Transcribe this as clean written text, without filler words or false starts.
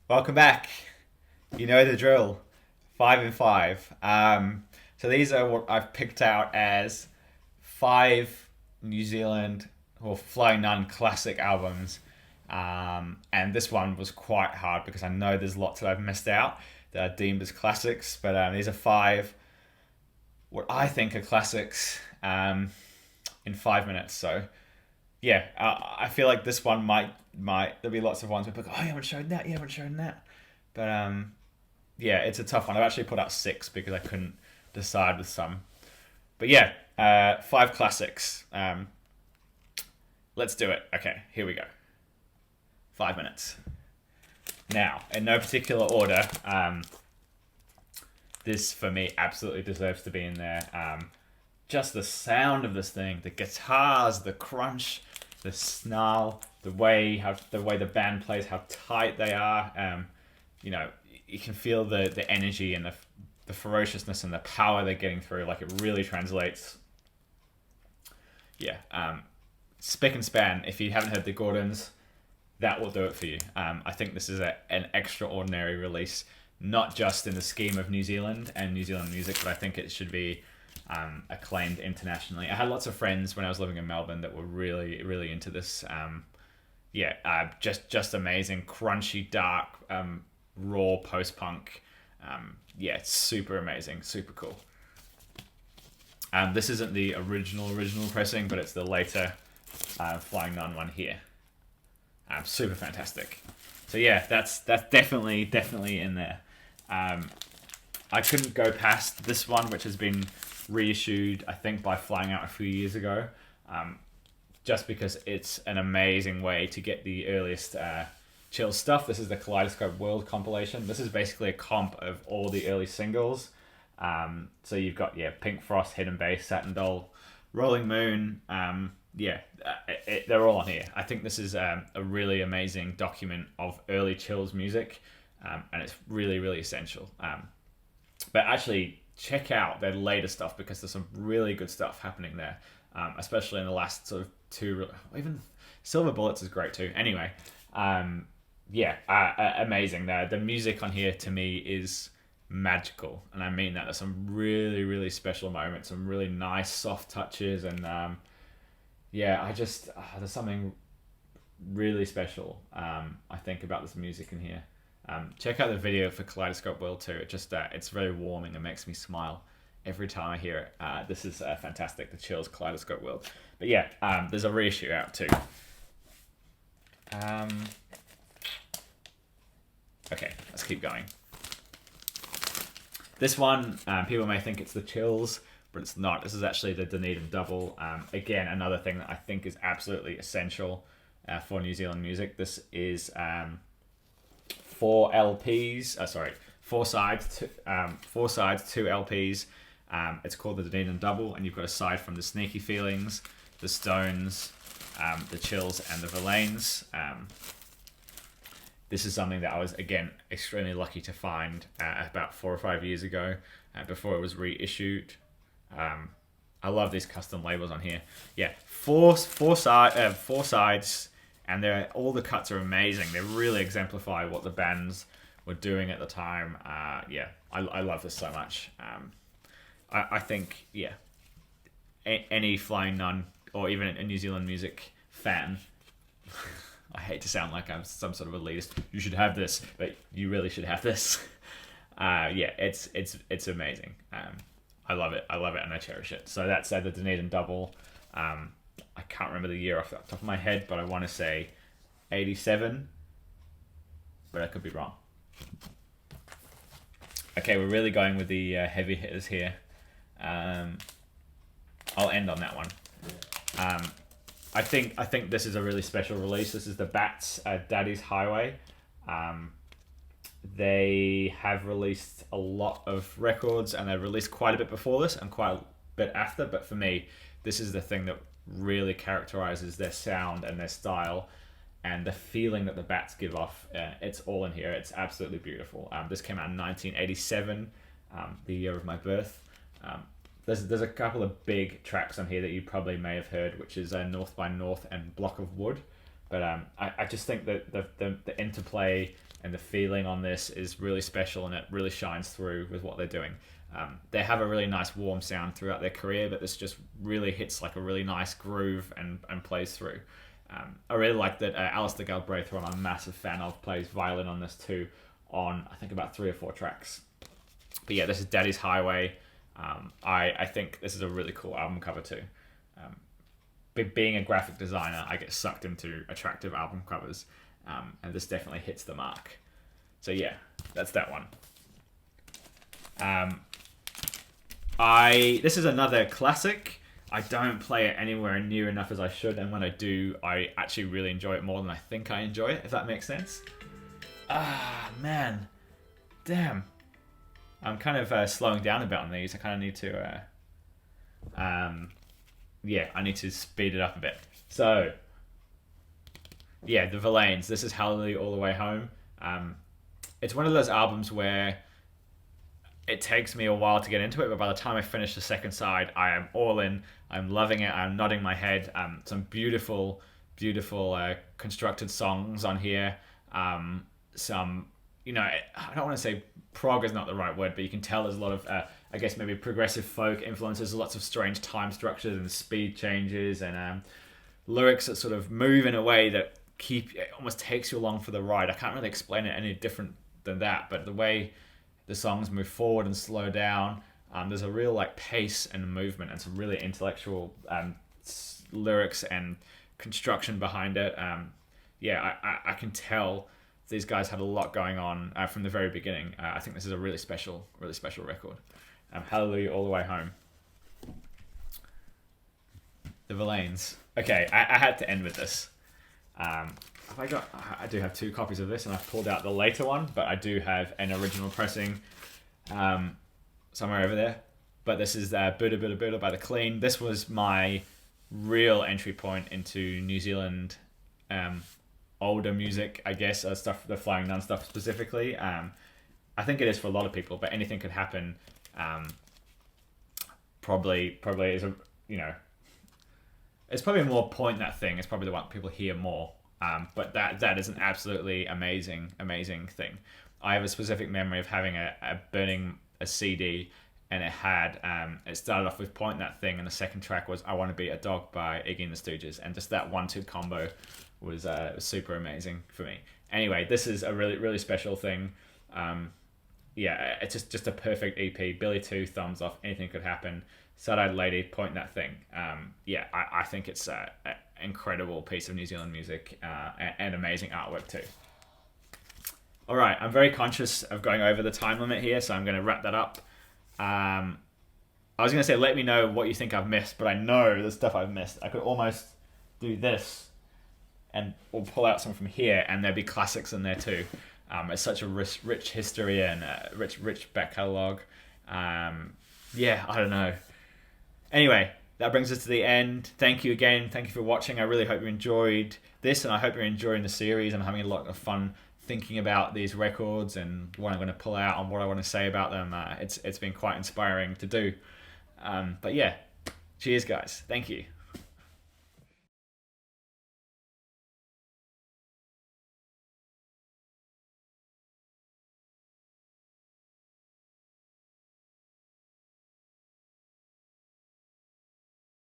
Welcome back. You know the drill. 5 and 5. So these are what I've picked out as five New Zealand or Flying Nun classic albums. And this one was quite hard because I know there's lots that I've missed out that are deemed as classics. But these are five what I think are classics in 5 minutes. So yeah, I feel like this one might there'll be lots of ones where people go, oh, you haven't shown that, you haven't shown that. But yeah, it's a tough one. I've actually put out six because I couldn't decide with some. But yeah, five classics. Let's do it. Okay, here we go. 5 minutes. Now, in no particular order, this for me absolutely deserves to be in there. Just the sound of this thing, the guitars, the crunch, the snarl, the way the band plays, how tight they are. You know, you can feel the energy and the ferociousness and the power they're getting through. Like it really translates. Yeah, spick and span. If you haven't heard the Gordons, that will do it for you. I think this is an extraordinary release, not just in the scheme of New Zealand and New Zealand music, but I think it should be acclaimed internationally. I had lots of friends when I was living in Melbourne that were really, really into this. Just amazing, crunchy, dark, raw post punk. Yeah, it's super amazing, super cool. This isn't the original pressing, but it's the later Flying Nun one here. Super fantastic. So yeah, that's definitely in there. I couldn't go past this one, which has been reissued, I think, by Flying Out a few years ago, just because it's an amazing way to get the earliest chill stuff. This is the Kaleidoscope World compilation. This is basically a comp of all the early singles. So you've got Pink Frost, Hidden Bass, Satin Doll, Rolling Moon. They're all on here. I think this is a really amazing document of early chills music, and it's really, really essential. But actually, check out their later stuff because there's some really good stuff happening there, especially in the last sort of two. Even Silver Bullets is great too. Anyway, amazing. The music on here to me is magical, and I mean that. There's some really, really special moments, some really nice soft touches, and there's something really special. I think about this music in here. Check out the video for Kaleidoscope World too. It's very warming and makes me smile every time I hear it. This is fantastic. The Chills Kaleidoscope World. But yeah, there's a reissue out too. Okay, let's keep going. This one, people may think it's the Chills, but it's not. This is actually the Dunedin Double. Again, another thing that I think is absolutely essential for New Zealand music. This is four LPs. Four sides, two LPs. It's called the Dunedin Double, and you've got a side from the Sneaky Feelings, the Stones, the Chills, and the Verlaines. This is something that I was, again, extremely lucky to find about 4 or 5 years ago, before it was reissued. I love these custom labels on here. Yeah, four sides, and all the cuts are amazing. They really exemplify what the bands were doing at the time. I love this so much. I think, any Flying Nun or even a New Zealand music fan, I hate to sound like I'm some sort of elitist. You should have this, but you really should have this. It's amazing. I love it, and I cherish it. So that's the Dunedin Double. I can't remember the year off the top of my head, but I want to say 87, but I could be wrong. Okay, we're really going with the heavy hitters here. I'll end on that one. I think this is a really special release. This is the Bats Daddy's Highway. They have released a lot of records, and they released quite a bit before this and quite a bit after. But for me, this is the thing that really characterizes their sound and their style, and the feeling that the Bats give off. It's all in here. It's absolutely beautiful. This came out in 1987, the year of my birth. There's a couple of big tracks on here that you probably may have heard, which is North by North and Block of Wood. But I just think that the interplay and the feeling on this is really special, and it really shines through with what they're doing. They have a really nice warm sound throughout their career, but this just really hits like a really nice groove and plays through. I really like that Alistair Galbraith, who I'm a massive fan of, plays violin on this too, on I think about 3 or 4 tracks. But yeah, this is Daddy's Highway. I think this is a really cool album cover too. Being a graphic designer, I get sucked into attractive album covers, and this definitely hits the mark. So yeah, that's that one. This is another classic. I don't play it anywhere near enough as I should, and when I do, I actually really enjoy it more than I think I enjoy it, if that makes sense. Man. Damn. I'm kind of slowing down a bit on these. I kind of need to... I need to speed it up a bit. So, yeah, the Verlaines. This is Hallelujah All the Way Home. It's one of those albums where it takes me a while to get into it, but by the time I finish the second side, I am all in. I'm loving it. I'm nodding my head. Some beautiful, beautiful constructed songs on here. Some, I don't want to say prog is not the right word, but you can tell there's a lot of, I guess maybe progressive folk influences, lots of strange time structures and speed changes, and lyrics that sort of move in a way that it almost takes you along for the ride. I can't really explain it any different than that, but the way the songs move forward and slow down, there's a real like pace and movement and some really intellectual lyrics and construction behind it. I can tell these guys had a lot going on from the very beginning. I think this is a really special record. Hallelujah All the Way Home. The Verlaines. Okay, I had to end with this. I do have 2 copies of this, and I've pulled out the later one, but I do have an original pressing somewhere over there. But this is Buddha Buddha Buddha by The Clean. This was my real entry point into New Zealand older music, I guess, stuff, the Flying Nun stuff specifically. I think it is for a lot of people, but Anything Could Happen probably is it's probably more Point That Thing. It's probably the one people hear more. But that is an absolutely amazing thing. I have a specific memory of having burning a CD, and it started off with Point That Thing, and the second track was I Want to Be a Dog by Iggy and the Stooges, and just that 1-2 combo was super amazing for me. Anyway, this is a really, really special thing. It's just a perfect EP. Billy 2, thumbs off. Anything Could Happen. Sad-Eyed Lady, Point That Thing. I think it's an incredible piece of New Zealand music and amazing artwork too. All right, I'm very conscious of going over the time limit here, so I'm going to wrap that up. I was going to say, let me know what you think I've missed, but I know the stuff I've missed. I could almost do this and we'll pull out some from here, and there'll be classics in there too. It's such a rich history and rich back catalogue. I don't know. Anyway, that brings us to the end. Thank you again. Thank you for watching. I really hope you enjoyed this, and I hope you're enjoying the series. I'm having a lot of fun thinking about these records and what I'm going to pull out and what I want to say about them. It's been quite inspiring to do. But yeah, cheers guys. Thank you.